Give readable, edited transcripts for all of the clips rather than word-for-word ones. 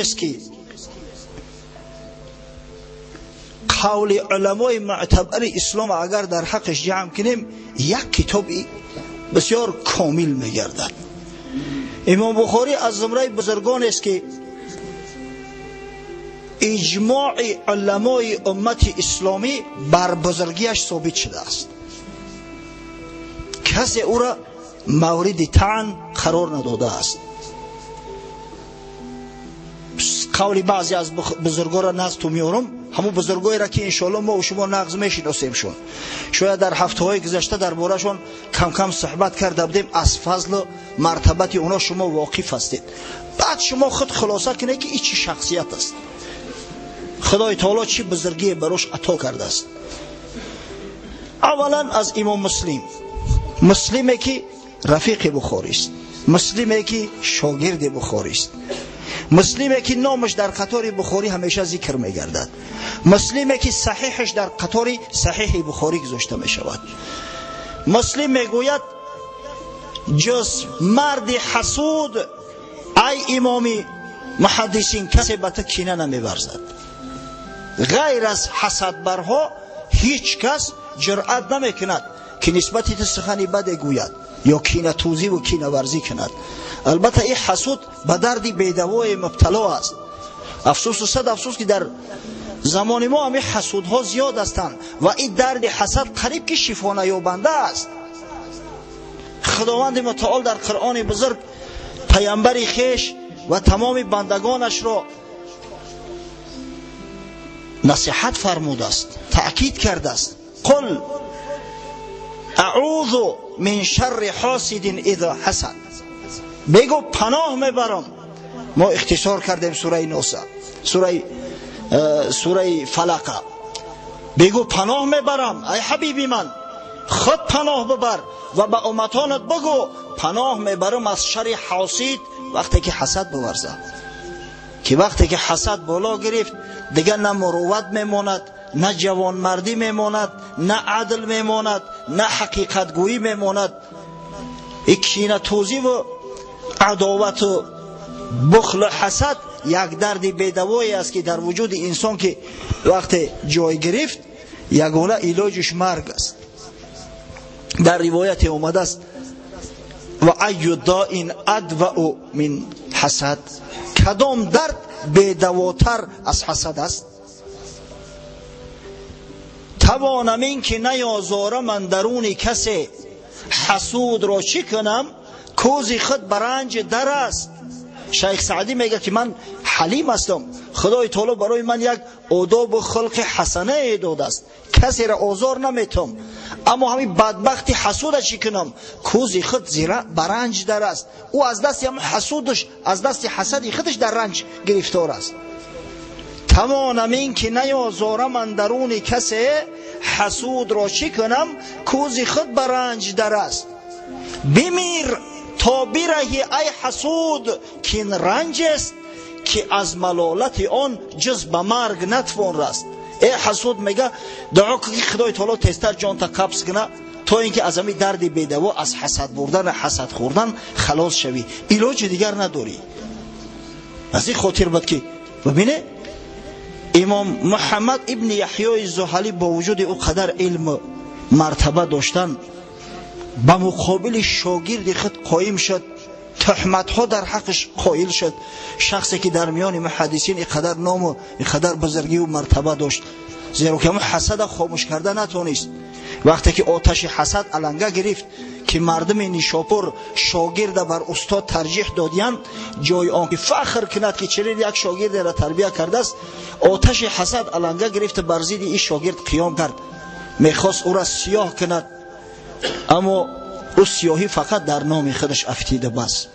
است که قول علمای معتبر اسلام اگر در حقش جمع کنیم یک کتاب بسیار کامل میگردد. امام بخاری از زمره بزرگان است که اجماع علمای امت اسلامی بر بزرگیش ثابت شده است. کسی او را مورد طعن قرار نداده است. قول بعضی از بزرگان را نقض تو میارم، همون بزرگایی را که انشاءالله ما و شما نقض میشناسیم شون. شاید در هفته‌های گذشته درباره‌شون کم کم صحبت کرده بودیم، از فضل و مرتبت اونا شما واقف هستید. بعد شما خود خلاصه کنید که این چه شخصیت است، خدای تعالی چه بزرگی براش عطا کرده است. اولا از امام مسلمی که رفیق بخاری است، مسلمی که شاگرد بخاری است، مسلمی که نامش در قطار بخاری همیشه ذکر میگردد، مسلمی که صحیحش در قطار صحیح بخاری گذاشته می شود. مسلم میگوید جز مرد حسود ای امام محدثین کسی به تو کینه نمیورزد. غیر از حسد برها هیچ کس جرأت نمیکند که نسبتی تو سخنی بد گوید یا کینه توزی و کینه ورزی کند. البته این حسود به دردی بیدوای مبتلا است. افسوس و صد افسوس که در زمان ما همین حسودها زیاد هستند و این درد حسد قریب که شفا نیابنده است. خداوند متعال در قرآن بزرگ پیامبر خویش و تمام بندگانش را نصیحت فرموده است، تأکید کرده است. قل اعوذ من شر حاسد اذا حسد. بگو پناه میبرم. ما اختصار کردیم سوره نوسا، سوره فلق. بگو پناه میبرم ای حبیبی من، خود پناه ببر و به امتانت بگو پناه میبرم از شر حاسد وقتی که حسد بورزه. که وقتی که حسد بالا گرفت دیگه نه مروت میماند، نه جوانمردی میماند، نه عدل میماند، نه حقیقت گویی میماند. کینه توزی و عداوت و بخل و حسد یک درد بیدوایی است که در وجود انسان که وقتی جای گرفت یگانه علاجش مرگ است. در روایت اومده است و ای داء ادوأ من حسد. کدام درد بیدواتر از حسد است؟ توانم این که نیازارم من درون کسی حسود را چی کنم کوزی خود برنج در است. شیخ سعدی میگه که من حلیم هستم، خدای تعالی برای من یک آداب و خلق حسنه داده است، کسی را آزار نمیتم، اما همین بدبختی حسود چی کنم کوزی خود زیرا برنج در است. او از دست هم حسودش، از دست حسدی خودش در رنج گرفتار است. توانم این که نیازارم من درون کسی حسود را چی کنم کوزی خود برنج در است. بمیر تا برهی ای حسود که این رنج است که از ملالت آن جز به مرگ نتوان رست. ای حسود میگه دعا که خدای تعالی تیزتر جان تا قبض کنه تا اینکه از همین درد بیدوا از حسد بردن حسد خوردن خلاص شوی، علاج دیگر نداری. از این خاطر بود که ببینه امام محمد ابن یحیی زحلی با وجود او قدر علم مرتبه داشتن به مقابل شاگرد خود قایم شد، تهمت ها در حقش قائل شد. شخصی که در میان محدثین اینقدر نام و اینقدر بزرگی و مرتبه داشت، زیرا که حسد خاموش کرده نتونست. وقتی که آتش حسد علنگه گرفت که مردم نیشاپور شاگرد بر استاد ترجیح دادیان، جای آن که فخر کند که چرا یک شاگرد را تربیت کرده است، آتش حسد علنگه گرفت بر ضد این شاگرد قیام کرد، میخواست او را سیاه کند، اما او سیاهی فقط در نام خودش افتیده. بس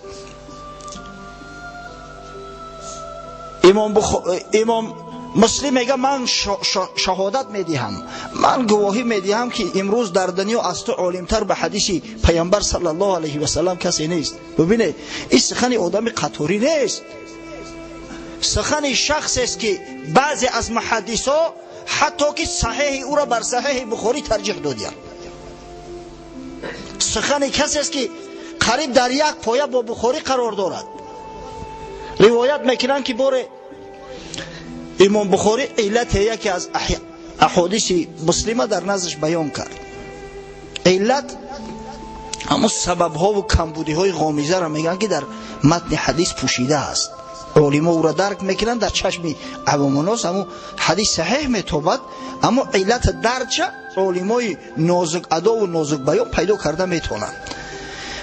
امام مسلم میگه من شهادت میدهم، من گواهی میدهم که امروز در دنیا از تو عالمتر به حدیث پیامبر صلی الله علیه و سلم کسی نیست. ببینید این سخن آدم قطوری نیست، سخن شخص است که بعضی از محدثا حتی که صحیح او را بر صحیح بخاری ترجیح دادند. سخن کسی است که قریب در یک پایه با بخاری قرار دارد. روایت میکنند که بار امام بخاری علت یکی از احادیث مسلمه در نزدش بیان کرد. علت اما سبب ها و کمبودی های غامیزه را میگن که در متن حدیث پوشیده است. علما او را درک میکنن، در چشم عوام الناس اما حدیث صحیح میتوبد، اما علت درچه علمای نازک ادا و نازک بیان پیدا کرده میتونن.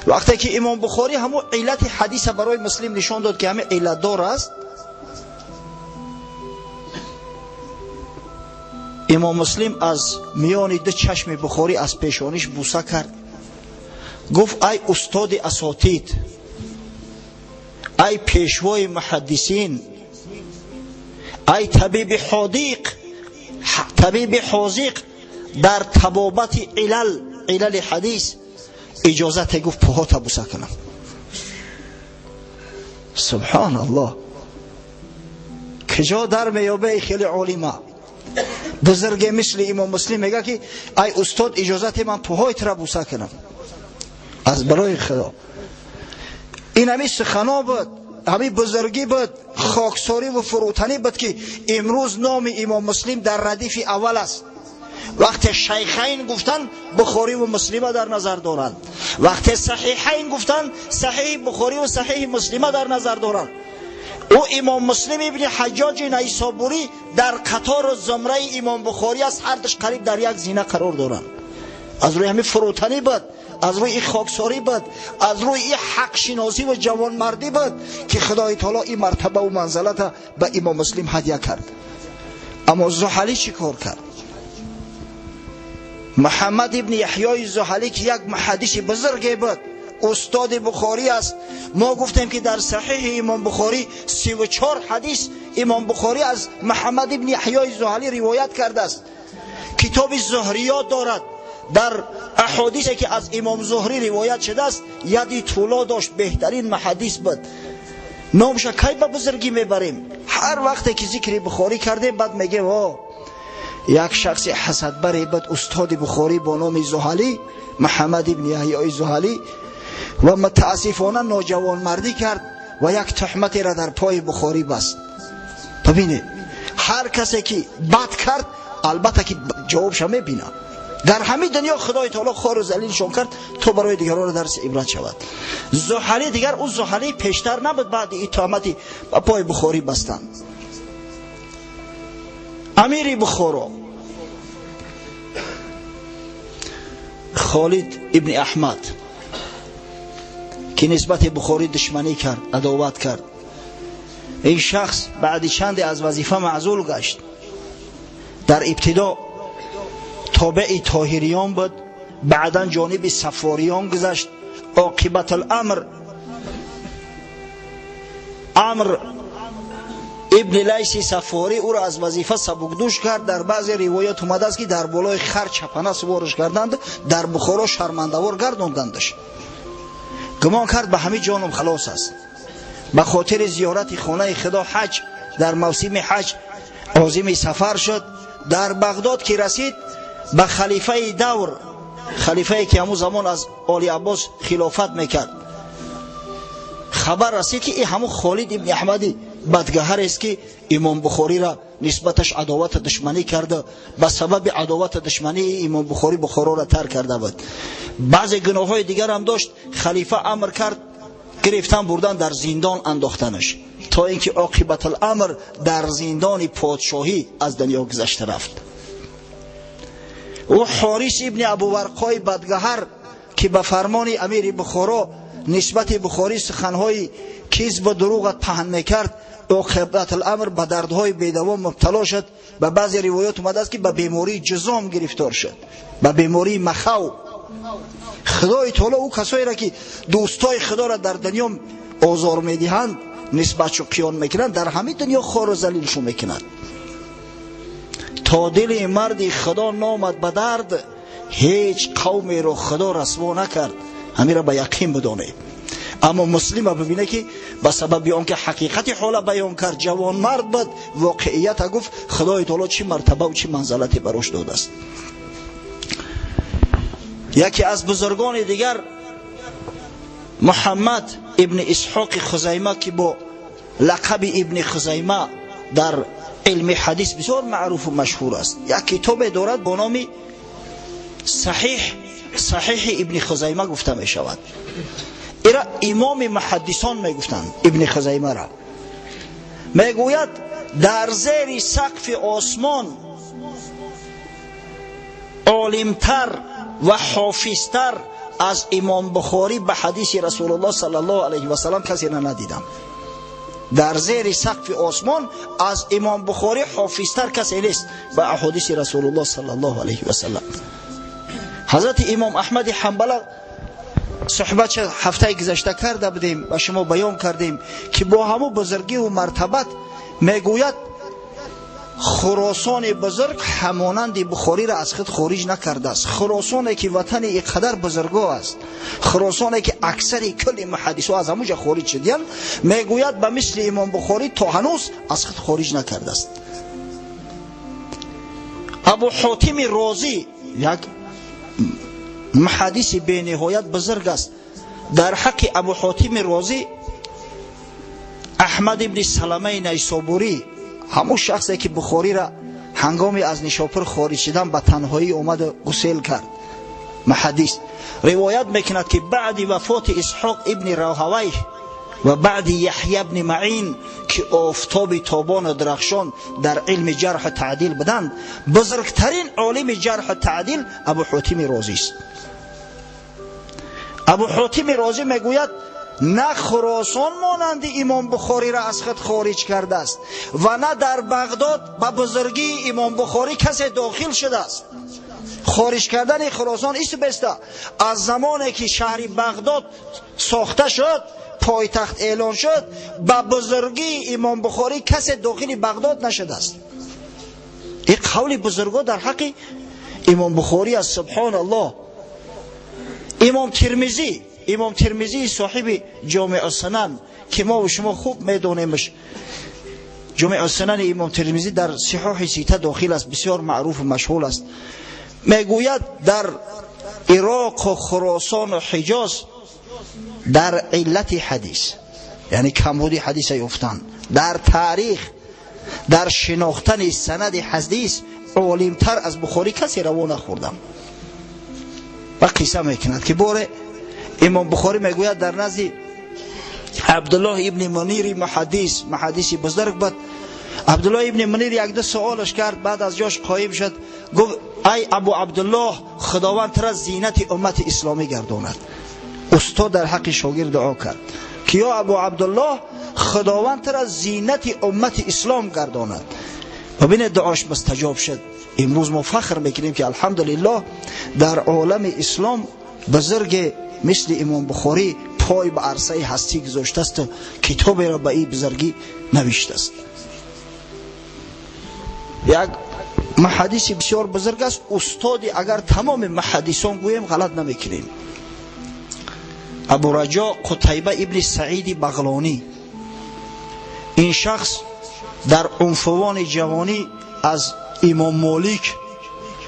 وقتی که امام بخاری همون علت حدیث برای مسلم نشان داد که همه علت دار است، امام مسلم از میان دو چشم بخاری از پیشانیش بوسه کرد، گفت ای استاد اساتید، ای پیشوای محدثین، ای طبیب حاذق در طبابت علل حدیث، اجازت گفت پاهات بوسه کنم. سبحان الله، کجا در میابه خیلی عالمه بزرگ مثل امام مسلم میگه که ای استاد اجازت من پاهایت را بوسه کنم. از برای خدا این همی سخنا بود، همی بزرگی بود، خاکساری و فروتنی بود که امروز نام امام مسلم در ردیف اول است. وقت شیخین گفتن بخاری و مسلم در نظر دارند، وقت صحیحین گفتن صحیح بخاری و صحیح مسلم در نظر دارند. او امام مسلم ابن حجاج نیسابوری در قطار زمره امام بخاری است، هر دش قریب در یک زینه قرار دارند. از روی همین فروتنی بود، از روی خاکساری بود، از روی این حق شناسی و جوان مردی بود که خدای تعالی این مرتبه و منزلت به امام مسلم هدیه کرد. اما زحلی چی کار کرد؟ محمد ابن یحیی زحلی که یک محدث بزرگی بود، استاد بخاری است. ما گفتیم که در صحیح امام بخاری 34 حدیث امام بخاری از محمد ابن یحیی زحلی روایت کرده است. کتاب زهریات دارد، در احادیثی که از امام زهری روایت شده است یدی طولا داشت، بهترین محدث بود. نامش کی به بزرگی میبریم؟ هر وقت که ذکر بخاری کردیم بعد میگه وا یک شخص حسد بری بود، استاد بخاری با نام زحلی، محمد ابن یحیی زحلی، و متاسفانه نوجوان مردی کرد و یک تهمت را در پای بخاری بست. ببینید هر کسی که بد کرد البته که جوابش میبینه. در همین دنیا خدای تعالی خار و ذلیلشون کرد تو برای دیگران درس عبرت شود. زحلی دیگر اون زحلی پیشتر نبود، بعد این تهمتی با پای بخاری بستن. امیر بخارا خالد ابن احمد که نسبت بخاری دشمنی کرد، عداوت کرد، این شخص بعد چند از وظیفه معزول گشت. در ابتدا تابع طاهریان بود، بعدا جانب صفاریان گذشت. عاقبت الامر عمرو ابن لیث صفاری او را از وظیفه سبکدوش کرد. در بعضی روایات اومده است که در بالای خر چپنه سوارش کردند، در بخارا شرمنده‌وار گرداندندش. گمان کرد به همین جانم خلاص است. به خاطر زیارت خانه خدا حج در موسم حج عازم سفر شد. در بغداد که رسید به خلیفه دور، خلیفه که همون زمان از آل عباس خلافت میکرد، خبر رسید که این همون خالد ابن احمدی بدگهر است که امام بخاری را نسبتش عداوت دشمنی کرده. به سبب عداوت دشمنی امام بخاری بخارا را ترک کرده بود. بعضی گناه های دیگر هم داشت. خلیفه امر کرد گرفتن بردن در زندان انداختنش، تا اینکه عاقبت الامر در زندان پادشاهی از دنیا گذشته رفت. و حارث ابن ابوورقای بدگهر که به فرمان امیر بخارا نسبت بخاری سخنهای کذب و دروغ پهن میکرد، عاقبت الامر به دردهای بیدوام مبتلا شد. به بعضی روایات اومده است که به بیماری جذام گرفتار شد، به بیماری مخو. خدای تعالی او کسایی را که دوستای خدا را در دنیا آزار میدهند، نسبتشو قیان میکنند، در همین دنیا خار و ذلیلشو میکنند. تا دل مرد خدا نامد به درد، هیچ قومی رو خدا رسوا نکرد. همین را به یقین بدانید. اما مسلم ببینه که به سبب آنکه حقیقت حال بیان کرد، جوان مرد بود، واقعیت گفت، خدای تعالی چی مرتبه و چی منزلتی براش داده است. یکی از بزرگان دیگر محمد ابن اسحاق خزیمه که با لقب ابن خزیمه در علم حدیث بسیار معروف و مشهور است. یک کتاب دارد با نام صحیح ابن خزیمه گفته می شود. ایرا امام محدثان می گفتند ابن خزیمه را. می گوید در زیر سقف آسمان عالمتر و حافظتر از امام بخاری به حدیث رسول الله صلی الله علیه و سلم کسی را ندیدم. در زیر سقف آسمان از امام بخاری حافظتر کسی نیست به احادیث رسول الله صلی الله علیه و سلم. حضرت امام احمد حنبل صحبت هفته گذشته کرده بودیم و شما بیان کردیم که با همو بزرگی و مرتبت میگوید خراسان بزرگ همانند بخاری را از خود خارج نکرده است. خراسانی که وطن اینقدر بزرگا است، خراسانی که اکثر کل محدثا از همونجا خارج شدیان، میگوید به مثل امام بخاری تا هنوز از خود خارج نکرده است. ابو حاتم رازی یک محدث به نهایت بزرگ است. در حق ابو حاتم رازی احمد ابن سلمه نیسابوری، همون شخصی که بخاری را هنگامی از نیشاپور خارج شدن به تنهایی اومد و غسل کرد، محدث روایت میکند که بعد وفات اسحاق ابن راهویه و بعد یحیی ابن معین که آفتاب تابان و درخشان در علم جرح و تعدیل بدند، بزرگترین عالم جرح و تعدیل ابو حاتم رازی است. ابو حاتم رازی میگوید نه خراسان مانند امام بخاری را از خود خارج کرده است و نه در بغداد به بزرگی امام بخاری کسی داخل شده است. خارج کردن خراسان ایست بسته از زمانی که شهر بغداد ساخته شد، پایتخت اعلان شد، به بزرگی امام بخاری کسی داخل بغداد نشده است. این قول بزرگا در حق امام بخاری است. سبحان الله. امام ترمذی صاحب جامع السنن که ما و شما خوب میدونیمش، جامع السنن امام ترمذی در صحاح سیته داخل است، بسیار معروف و مشهور است. میگوید در عراق و خراسان و حجاز در علت حدیث، یعنی کمبود حدیث یافتن، در تاریخ، در شناختن سند حدیث عالمتر از بخاری کسی روا نخوردم. و قصه میکند که باره امام بخاری میگوید در نزد عبدالله ابن منیر محدثی بزرگ بود. عبدالله ابن منیر یک دو سوالش کرد، بعد از جاش قایم شد، گفت ای ابو عبدالله، خداوند تر زینت امت اسلامی گرداند. استاد در حق شاگرد دعا کرد که یا ابو عبدالله، خداوند تر زینت امت اسلام گرداند. و بین دعاش مستجاب شد. امروز ما فخر میکنیم که الحمدلله در عالم اسلام بزرگ مثل امام بخاری پای به عرصه هستی گذاشته است و کتابی را به این بزرگی نوشته است. یک محدث بسیار بزرگ است، استادی اگر تمام محدثان گویم غلط نمیکنیم. ابو رجا قتیبه ابن سعید بغلانی، این شخص در عنفوان جوانی از امام مالک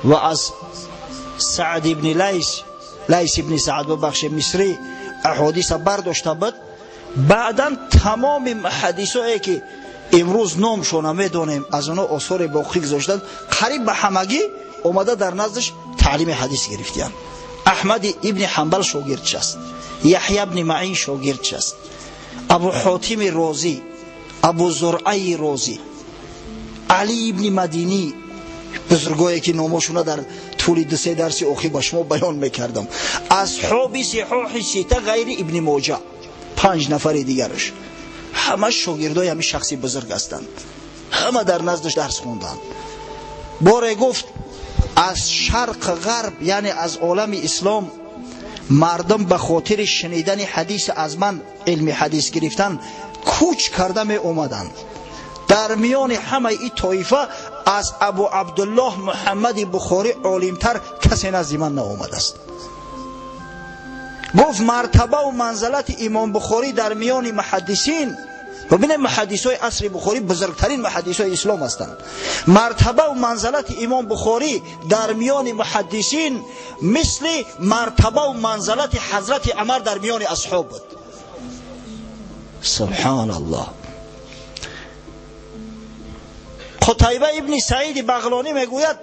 و از سعد ابن لیث ابن سعد بخش مصری احادیث برداشته بود. بعدا تمام محدثایی که امروز نامشون میدونیم از اونا آثار باقی گذاشتن، قریب به همگی اومده در نزدش تعلیم حدیث گرفتن. احمد ابن حنبل شاگردش است، یحیی ابن معین شاگردش است، ابو حاتم رازی، ابو زرعه رازی، علی ابن مدینی، بزرگایی که نامشون در طول 2-3 درس اخی با شما بیان میکردم. اصحاب صحاح سیته غیر ابن ماجه 5 نفر دیگرش همه شاگردای همین شخصی بزرگ هستند، همه در نزدش درس خوندند. باره گفت از شرق غرب، یعنی از عالم اسلام، مردم به خاطر شنیدن حدیث از من علم حدیث گرفتن کوچ کرده می اومدند. در میان همه این طایفه از ابو عبدالله محمد بخاری عالمتر کسی نزد من نآمده است. گفت مرتبه و منزلت امام بخاری در میان محدثین، و ببین محدثای عصر بخاری بزرگترین محدثای اسلام هستند، مرتبه و منزلت امام بخاری در میان محدثین مثل مرتبه و منزلت حضرت عمر در میان اصحاب بود. سبحان الله. قتیبه ابن سعید بغلانی میگوید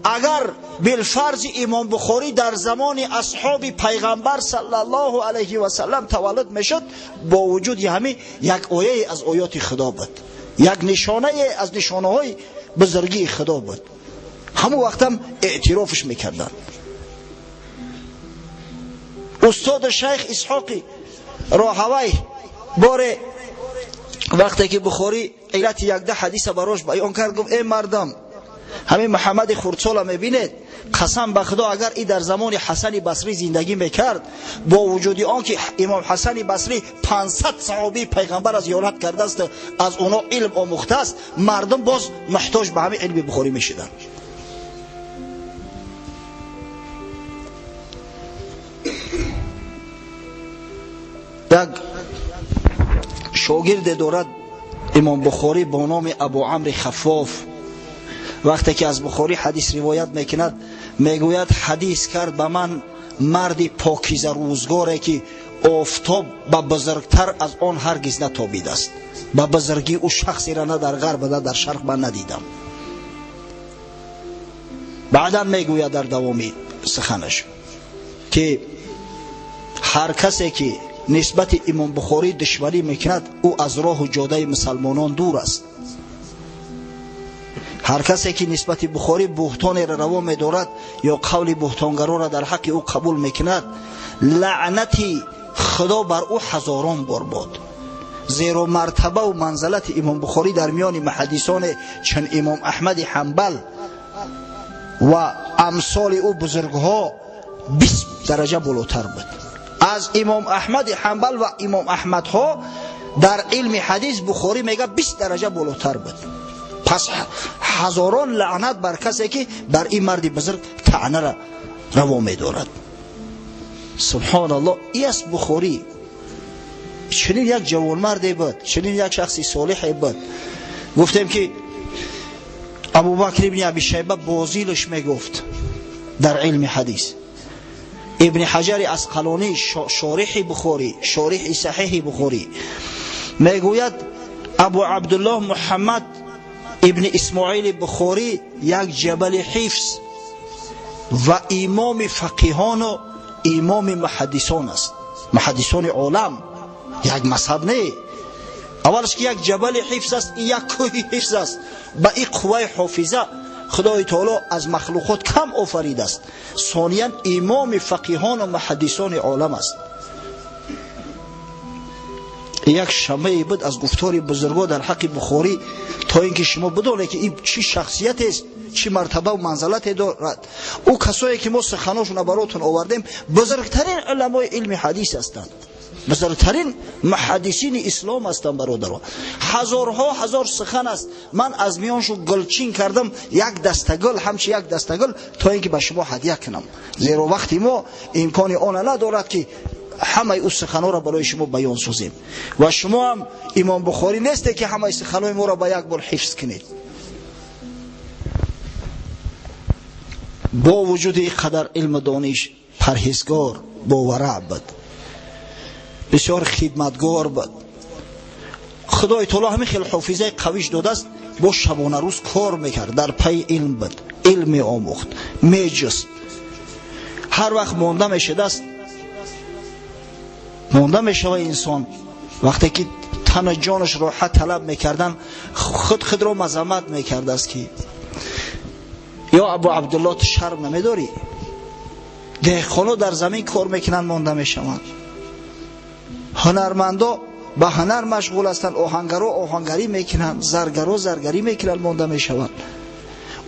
اگر بالفرض امام بخاری در زمان اصحاب پیغمبر صلی الله علیه و سلم تولد میشد، با وجود همین یک آیه از آیات خدا بود، یک نشانه از نشانه های بزرگی خدا بود، همون وقت هم اعترافش میکردن. استاد شیخ اسحاقی راهوی باره وقتی که بخاری علت یک ده حدیث براش بیان کرد، گفت ای مردم، همین محمد خردسال میبینید، قسم به خدا اگر ای در زمان حسن بصری زندگی میکرد، با وجود آن که امام حسن بصری 500 صحابی پیغمبر از زیارت کرده است، از اونا علم آموخته است، مردم باز محتاج به همین علم بخاری میشدن. یک شاگرد دارد امام بخاری با نام ابو عمرو خفاف، وقتی که از بخاری حدیث روایت میکند میگوید حدیث کرد به من مردی پاکیزه روزگاره که آفتاب به بزرگتر از آن هرگز نتابیده است، به بزرگی او شخصی را نه در غرب نه در شرق من ندیدم. بعدا میگوید در دوامی سخنش که هر کسی که نسبت امام بخاری دشمنی میکند او از راه و جاده مسلمانان دور است. هر کسی که نسبت بخاری بهتان را روا می‌دارد یا قول بهتانگران را در حق او قبول میکند، لعنتی خدا بر او هزاران بار باد، زیرا مرتبه و منزلت امام بخاری در میان محدثان چون امام احمد حنبل و امثال او بزرگها 20 درجه بالاتر بود. از امام احمد حنبل و امام احمد ها در علم حدیث بخاری میگه 20 درجه بالاتر بود. پس هزاران لعنت بر کسی که بر این مرد بزرگ طعنه را روا می‌دارد. سبحان الله. این است بخاری. چنین یک جوانمردی بود، چنین یک شخصی صالحی بود. گفتیم که ابوبکر ابن ابی شیبه بازیلش میگفت در علم حدیث. ابن حجر عسقلانی شارح بخاری، شارح صحیح بخاری میگوید ابو عبدالله محمد ابن اسماعیل بخاری یک جبل حفظ و امام فقیهان و امام محدثان است، محدثان عالم، یک مذهب نه. اولش که یک جبل حفظ است، یک کوه حفظ است. با این قوه حافظه خدای تعالی از مخلوقات کم آفریده است. ثانیاً امام فقیهان و محدثان عالم است. یک شمعی بود از گفتار بزرگا در حق بخاری تا اینکه شما بدونید که این چی شخصیت است، چی مرتبه و منزلت دارد. او کسایی که ما سخناشون براتون آوردیم بزرگترین علمای علم حدیث هستند، بزرگترین محدثین اسلام هستند برادران. هزارها هزار سخن است، من از میانشو گلچین کردم یک دسته گل، همچی یک دسته گل تا اینکه به شما هدیه کنم، زیرا وقتی ما امکان آن ندارد که همه او سخنها را برای شما بیان سازیم و شما هم امام بخاری نیسته که همه سخنهای ما را به یک بار حفظ کنید. با وجود این قدر علم دانش، پرهیزگار، با ورع بود، بسیار خدمتگار بود. خدای تعالی همین خیلی حافظه قویش داده است، با شبانه روز کار میکرد، در پی علم بود، علم آموخت، میجست. هر وقت مانده میشد است، مانده میشوه انسان وقتی که تن جانش راحت طلب میکردن، خود را مذمت میکرد است که یا ابو عبدالله تو شرم نمیداری؟ دهقانا در زمین کار میکنن مانده میشوند، هنرمندا به هنر مشغول هستند، آهنگرا آهنگری میکنن، زرگرا زرگری میکنن، مانده میشوند.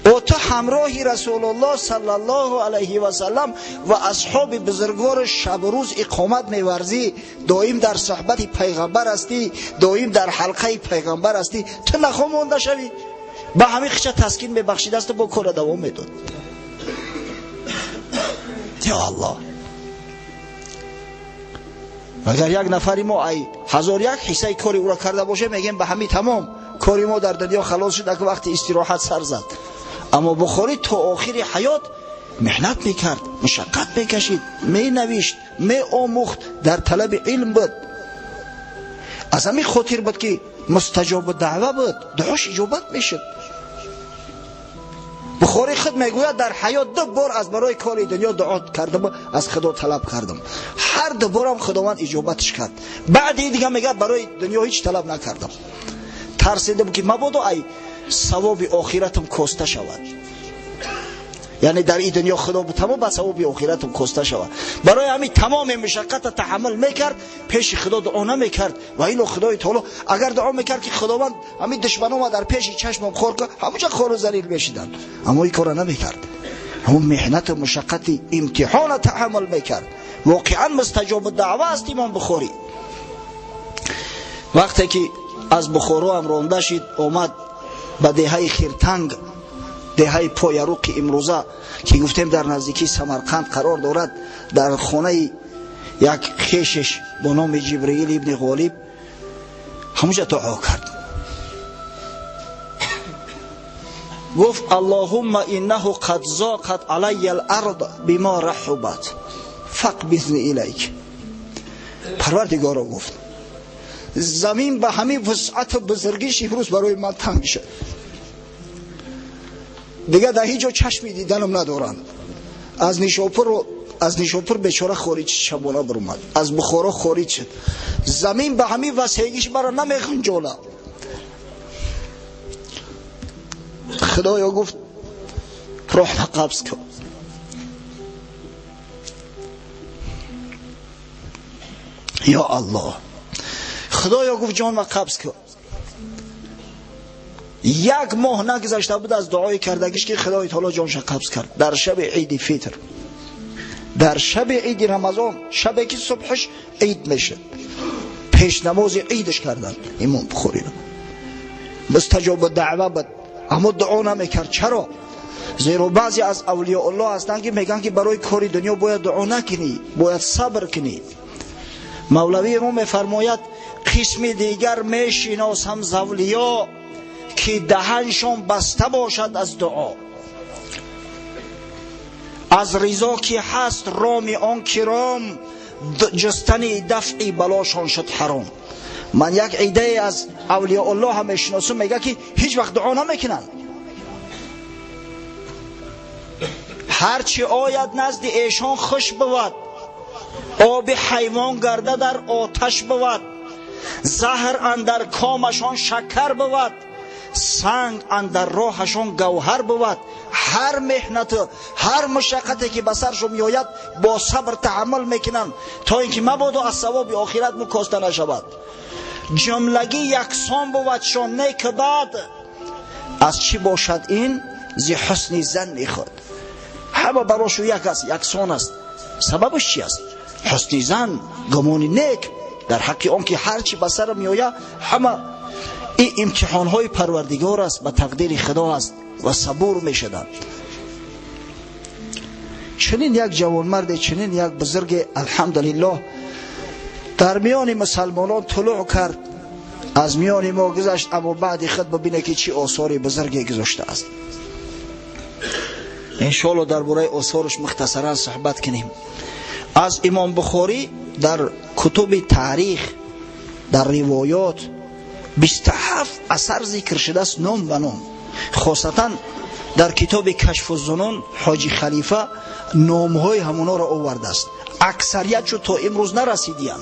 او تو همراهی رسول الله صلی الله علیه و سلم و اصحاب بزرگوار شب و روز اقامت میورزی، دائم در صحبت پیغمبر هستی، دائم در حلقه پیغمبر هستی، تو نخواه مانده شوی؟ با همین خیچه تسکین میبخشید است و با کار دوام میداد. یا الله، اگر یک نفری ما ای هزار یک حصه کاری او را کرده باشه میگیم به همین تمام کاری ما در دنیا خلاص شد که وقتی استراحت سر زد. اما بخاری تا آخر حیات محنت میکرد، مشقت میکشید، می نوشت، می آموخت، در طلب علم بود. از همین خاطر بود که مستجاب دعوه بود، دعاش اجابت میشد. بخاری خود میگوید در حیات 2 بار از برای کار دنیا دعا کردم، از خدا طلب کردم، هر 2 بارم خداوند اجابتش کرد. بعد دیگه میگه برای دنیا هیچ طلب نکردم، ترسیدم که مبادا ای ثواب آخرتم کاسته شود. یعنی در این دنیا خدا تمام با ثواب آخرتم کاسته شود. برای همین تمام مشقت تحمل میکرد، پیش خدا دعا نمیکرد. و اینو خدای تعالی اگر دعا میکرد که خداوند همین دشمنام در پیش چشمم خور کنه، همونجا خور و ذلیل میشدن، اما این کارو نمیکرد. همون محنت و مشقت امتحان تحمل میکرد. واقعا مستجاب الدعوه است امام بخاری. وقتی که از بخارا هم رانده شد، اومد به دهه خیرتنگ، دهه پایروق امروزه که گفتیم در نزدیکی سمرقند قرار دارد، در خانه یک خیشش با نام جبرئیل ابن غالب همونجا دعا کرد. گفت اللهم انه قد ضاقت علی الارض بما رحبت فاقبضنی الیک. پروردگارا گفت زمین به همین وسعت و بزرگیش امروز برای من تنگ شد، دیگه در هیچ جا چشمی دیدنم ندارم. از نیشاپور بیچاره خارج شبانه برآمد، از بخارا خارج شد، زمین به همین وسعتیش برا نمیخنجاله. خدایا گفت روح قبض کن. یا الله، خدایا گفت جان ما قبض کن. 1 ماه نگذشته بود از دعای کردگیش که خدای تعالی جانش قبض کرد. در شب عید فطر، در شب عید رمضان، شبی که صبحش عید میشه، پیش نماز عیدش کردن امام بخاری رو. مستجاب دعوه بود، اما دعا نمیکرد. چرا؟ زیرا بعضی از اولیاء الله هستند که میگن که برای کار دنیا باید دعا نکنی، باید صبر کنی. مولوی رو میفرماید قسم دیگر میشناسم ز اولیا که دهنشان بسته باشد از دعا، از رضا که هست رام آن کرام، جستن دفع بلاشان شد حرام. من یک عده از اولیاء الله هم میشناسم میگه که هیچ وقت دعا نمیکنن، هرچی آید نزد ایشان خوش بود، آب حیوان گرده در آتش بود، زهر اندر کامشان شکر بود، سنگ اندر راهشان گوهر بود. هر محنت هر مشقتی که بسرشون میآید با صبر تحمل میکنن تا اینکه مبادا از ثواب آخرت مکاسته نشود. جملگی یکسان بود شان نیک بد، از چی باشد این زی حسن ظن خود. همه براشو یکسان است. سببش چی است؟ حسن ظن، گمان نیک در حق آن که هر چی بسر میآید همه این امتحانهای پروردگار است، به تقدیر خدا است و صبور می شدند. چنین یک جوانمرد، چنین یک بزرگ الحمدلله در میان مسلمانان طلوع کرد، از میان ما گذشت، اما بعد خود ببینه که چی آثار بزرگی گذاشته است. انشاءالله درباره آثارش مختصرا صحبت کنیم. از امام بخاری در کتب تاریخ، در روایات 27 اثر ذکر شده است، نام و نام. خاصتا در کتاب کشف الظنون حاجی خلیفه نامهای همونا را آورده است. اکثریت شو تا امروز نرسیدیم،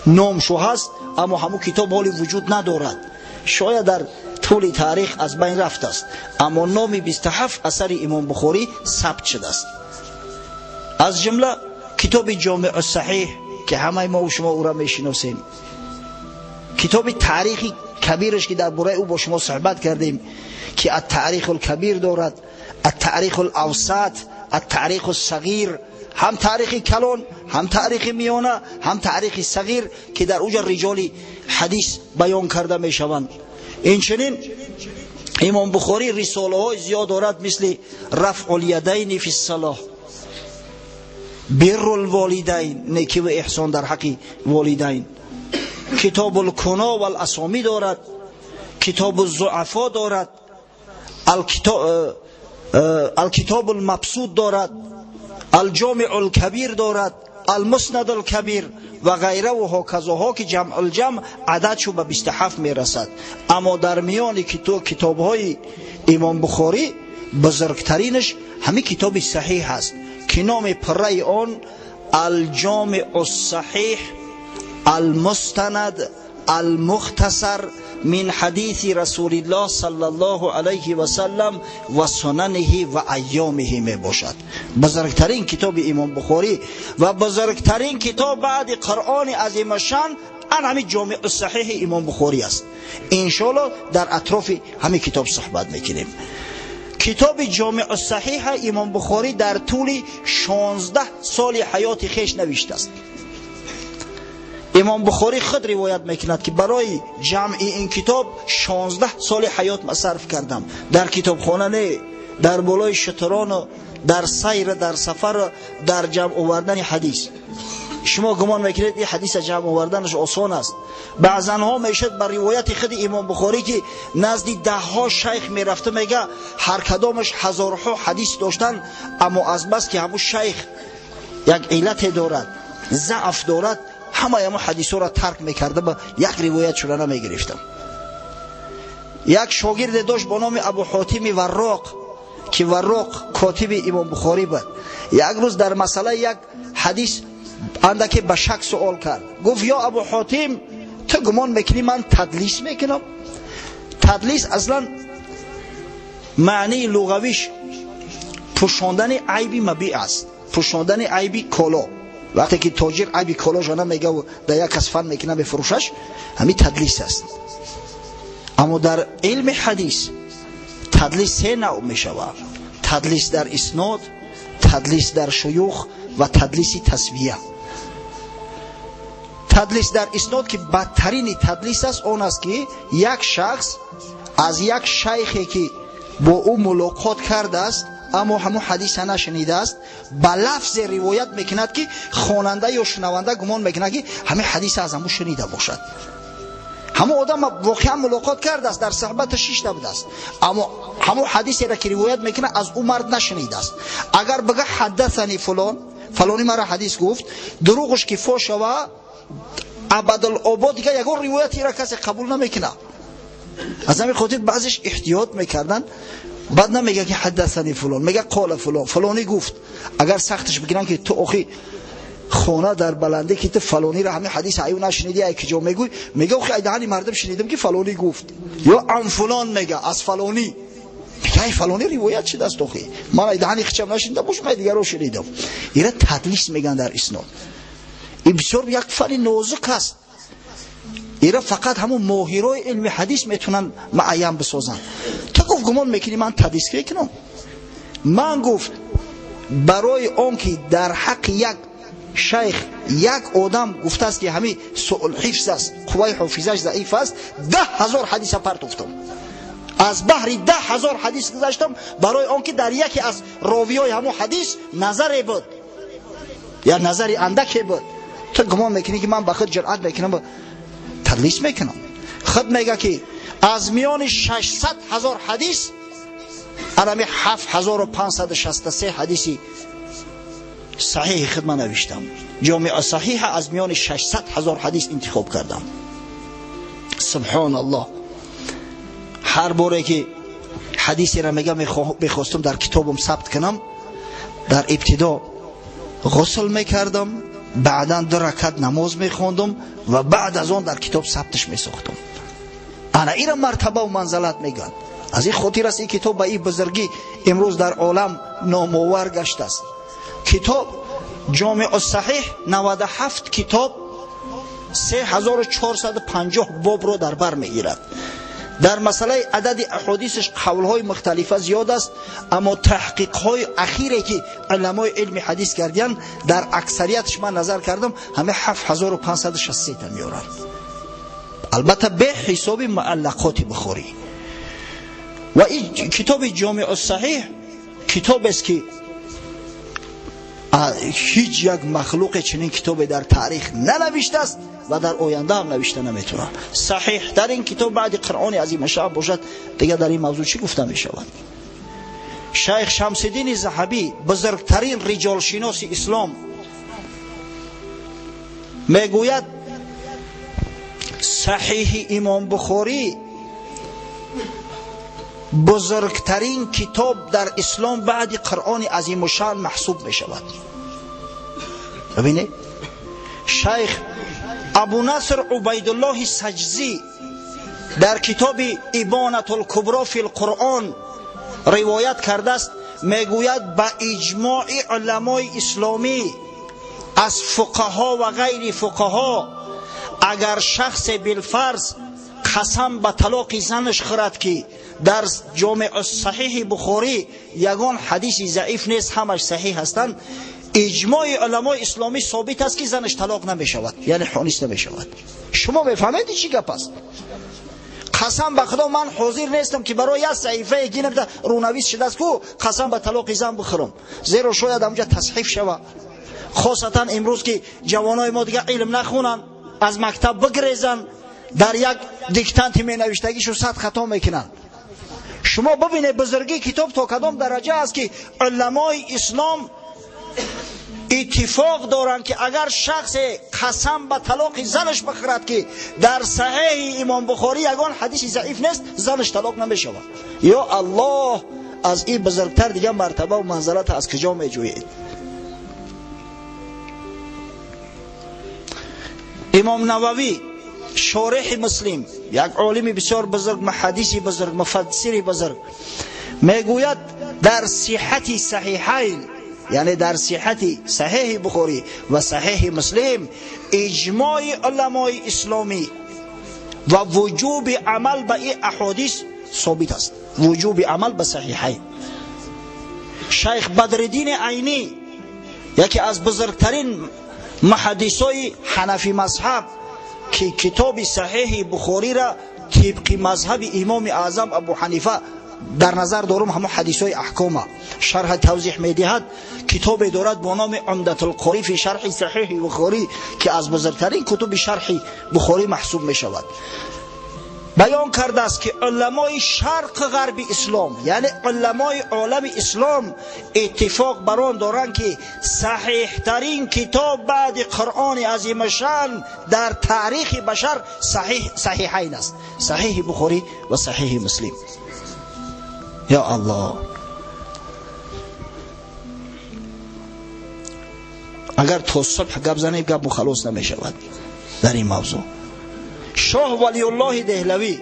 نام شو هست اما همون کتاب حالی وجود ندارد، شاید در طول تاریخ از بین رفته است، اما نام 27 اثر امام بخاری ثبت شده است. از جمله کتاب جامع الصحیح که همه ما و شما او را میشناسیم، کتاب تاریخی کبیرش که درباره او با شما صحبت کردیم که التاریخ الکبیر دارد، التاریخ الاوسط، التاریخ الصغیر، هم تاریخ کلان، هم تاریخ میانه، هم تاریخ صغیر که در اوجا رجال حدیث بیان کرده می شوند. این چنین امام بخاری رساله های زیاد دارد، مثل رفع الیدین فی الصلاه، بر الوالدین، نیکی و احسان در حق والدین، کتاب الکنا و الاسامی دارد، کتاب الضعفا دارد، الکتاب المبسوط دارد، الجامع الکبیر دارد، المسند الکبیر و غیره و هاکذاها که جمع الجمع عددشو به 27 میرسد. اما در میان کتاب های امام بخاری بزرگترینش همین کتاب صحیح است که نام پره آن الجامع الصحیح المستند المختصر من حدیث رسول الله صلی الله علیه و سلم و سننه و ایامه می باشد. بزرگترین کتاب امام بخاری و بزرگترین کتاب بعد قرآن عظیم شان همین جامع الصحیح امام بخاری است. انشاءالله در اطراف همین کتاب صحبت میکنیم. کتاب جامع الصحیح امام بخاری در طول 16 سال حیات خیش نوشته است. امام بخاری خود روایت میکند که برای جمع این کتاب 16 سال حیات مصرف کردم. در کتابخانه نه، در بالای شتران، در سیر، در سفر، در جمع آوردن حدیث. شما گمان میکنید این حدیث جمع آوردنش آسان است؟ بعضا ها میشد بر روایت خود امام بخاری که نزدی 10 ها شیخ میرفته، میگه هر کدامش هزارها حدیث داشتن، اما از بس که همون شیخ یک علت دارد، ضعف دارد، همه حدیث را ترک میکرده، با یک روایت شده نمیگرفتم. یک شاگرد داشت با نام ابو حاتم وراق که وراق کاتب امام بخاری بود. یک روز در مسئله یک حدیث اندکی به شک سوال کرد. گفت یا ابو حاتم، تو گمان میکنی من تدلیس میکنم؟ تدلیس اصلا معنی لغویش پوشاندن عیبی مبیع است، پوشاندن عیبی کالا. وقتی که تاجر عیبی کالا جانه میگه و در یک کس فن میکنه بفروشش، همین تدلیس است. اما در علم حدیث تدلیس 3 نوع میشود: تدلیس در اسناد، تدلیس در شیوخ و تدلیس تسویه. تدلیس در اسناد که بدترین تدلیس است، آن است که یک شخص از یک شیخی که با او ملاقات کرده است اما همون حدیث نشنیده است، به لفظ روایت میکند که خواننده یا شنونده گمان میکند که همین حدیث از همون شنیده باشد. همون آدم واقعا ملاقات کرده است، در صحبت 6 بوده است، اما همون حدیثی را که روایت میکنه از اون مرد نشنیده است. اگر بگه حدثنی فلان، فلانی مرا حدیث گفت، دروغش که فاش و ابدالآباد دیگه یگان روایتی را کسی قبول نمیکنه. از همین خاطر بعضیش احتیاط میکردن، بعد نمیگه که حدثنی فلان، میگه قال فلان، فلانی گفت. اگر سختش بگیرن که تو اخی خونه در بلنده که تو فلانی را همین حدیث ایو نشنیدی، ای که جا میگوی، میگه اخی ایدهانی مردم شنیدم که فلانی گفت، یا عن فلان میگه از فلانی، میگه ای فلانی روایت شده است اخی، من ایدهانی خچم نشنیدم باش، من دیگر رو شنیدم. ایره تدلیس میگن در اسناد. این بسیار یک فن نازک است. ایره فقط همون ماهرای علم حدیث میتونن معین بسازن. تو گفت گمان میکنی من تدلیس کنم؟ من گفت برای آن که در حق یک شیخ یک آدم گفته است که همین سوء حفظ است، قوای حافظش ضعیف است، 10,000 حدیث پرت افتم. از بحر 10,000 حدیث گذاشتم برای آن که در یکی از راویای همون حدیث نظری بود یا نظری اندکی بود. تو گمان میکنی که من به خود جرأت میکنم تدلیس میکنم؟ خود میگه که از میان 600,000 حدیث ارامی 7,563 حدیثی صحیح خود من نوشتم. جامع صحیح از میان 600,000 حدیث انتخاب کردم. سبحان الله. هر باره که حدیثی را میگم میخواستم در کتابم ثبت کنم، در ابتدا غسل میکردم، بعدا 2 رکعت نماز میخواندم و بعد از آن در کتاب ثبتش میساختم. انا این مرتبه و منزلت میگن. از این خاطر است این کتاب به این بزرگی امروز در عالم نامآور گشته است. کتاب جامع الصحیح 97 کتاب 3450 باب رو در بر میگیرد. در مسئله عدد احادیثش قولهای مختلفه زیاد است، اما تحقیقهای اخیری که علمای علم حدیث کردن در اکثریتش من نظر کردم همه 7563 تا میارن، البته به حساب معلقات بخاری. و این کتاب جامع الصحیح کتاب است که هیچ یک مخلوق چنین کتابی در تاریخ ننوشته است و در آینده هم نوشته نمیتونه. صحیح در این کتاب بعد قرآن عظیم شان باشد دیگه در این موضوع چی گفته می شود؟ شیخ شمس الدین ذهبی بزرگترین رجال شناس اسلام میگوید صحیح امام بخاری بزرگترین کتاب در اسلام بعد قرآن عظیم الشان محسوب می شود. ببینید شیخ ابو نصر عبیدالله سجزی در کتاب ابانة الکبری فی القرآن روایت کرده است، میگوید با اجماع علمای اسلامی از فقها و غیر فقها اگر شخص بالفرض قسم به طلاق زنش خورد که در جامع صحیح بخاری یگان حدیث ضعیف نیست، همش صحیح هستند، اجماع علمای اسلامی ثابت است که زنش طلاق نمی شود، یعنی حانیس نمی شود. شما میفهمید چی گپ است؟ قسم به خدا من حاضر نیستم که برای یک صحیفه گینم رونویس شده است که قسم به طلاق زن بخورم، زیرا شاید اونجا تصحیف شود. خاصتا امروز که جوانای ما دیگه علم نخونن، از مکتب بگریزن، در یک دیکتانت می نوشتگیشو 100 خطا میکنن. شما ببینید بزرگی کتاب تا کدام درجه است که علمای اسلام اتفاق دارند که اگر شخص قسم به طلاق زنش بخورد که در صحیح امام بخاری یگان حدیث ضعیف نیست، زنش طلاق نمی شود. یا الله، از این بزرگتر دیگه مرتبه و منزلت از کجا می جویید؟ امام نووی شارح مسلم، یک عالم بسیار بزرگ، محدثی بزرگ، مفسری بزرگ، میگوید در صحت صحیحین، یعنی در صحت صحیح بخاری و صحیح مسلم، اجماع علمای اسلامی و وجوب عمل به این احادیث ثابت است. وجوب عمل به صحیحین. شیخ بدرالدین عینی یکی از بزرگترین محدثای حنفی مذهب که کتاب صحیح بخاری را طبق مذهب امام اعظم ابو حنیفه در نظر دارم، همه حدیثای احکام شرح توضیح میدهد، کتاب دارد با نام عمدة القاری فی شرح صحیح بخاری که از بزرگترین کتب شرح بخاری محسوب می شود. بیان کرده است که علمای شرق غرب اسلام، یعنی علمای عالم اسلام، اتفاق بران دارند که صحیح ترین کتاب بعد قرآن عظیم شان در تاریخ بشر صحیحین است، صحیح بخاری و صحیح مسلم. یا الله، اگر تا صبح گپ زنیم گپ مخلص نمی شود در این موضوع. شاه ولی الله دهلوی،